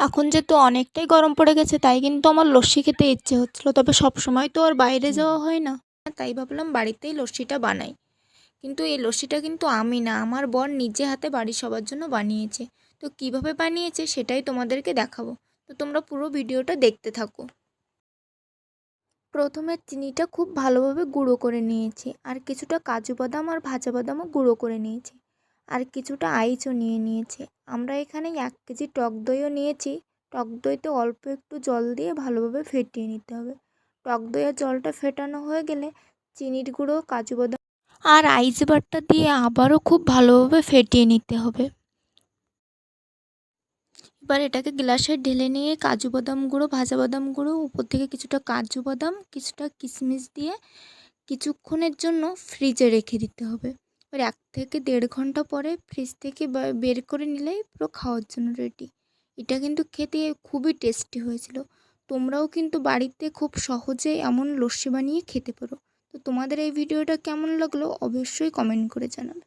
এখন যেহেতু অনেকটাই গরম পড়ে গেছে তাই কিন্তু আমার লস্যি খেতে ইচ্ছে হচ্ছিল, তবে সব সময় তো আর বাইরে যাওয়া হয় না, তাই ভাবলাম বাড়িতেই লস্যিটা বানাই। কিন্তু এই লস্যিটা কিন্তু আমি না, আমার বর নিজে হাতে বাড়ির সবার জন্য বানিয়েছে। তো কিভাবে বানিয়েছে সেটাই তোমাদেরকে দেখাবো, তো তোমরা পুরো ভিডিওটা দেখতে থাকো। প্রথমে চিনিটা খুব ভালোভাবে গুঁড়ো করে নিয়েছি, আর কিছুটা কাজু বাদাম আর ভাজা বাদামও গুঁড়ো করে নিয়েছি, আর কিছুটা আইচও নিয়ে নিয়েছি। আমরা এখানে 1 কেজি টক দইও নিয়েছি। টক দইতে অল্প একটু জল দিয়ে ভালোভাবে ফেটিয়ে নিতে হবে। টক দইয়ের জলটা ফেটানো হয়ে গেলে চিনির গুঁড়ো, কাজু বাদাম আর আইস বারটা দিয়ে আবারও খুব ভালোভাবে ফেটিয়ে নিতে হবে। এবার এটাকে গ্লাসে ঢেলে নিয়ে কাজু বাদাম গুঁড়ো, ভাজা বাদাম গুঁড়ো, উপর থেকে কিছুটা কাজু বাদাম, কিছুটা কিশমিশ দিয়ে কিছুক্ষণের জন্য ফ্রিজে রেখে দিতে হবে। এবার 1 থেকে 1.5 ঘন্টা পরে ফ্রিজ থেকে বের করে নিলেই পুরো খাওয়ার জন্য রেডি। এটা কিন্তু খেতে খুবই টেস্টি হয়েছিল। তোমরাও কিন্তু বাড়িতে খুব সহজে এমন লস্যি বানিয়ে খেতে পারো। তো তোমাদের এই ভিডিওটা কেমন লাগলো অবশ্যই কমেন্ট করে জানাবে।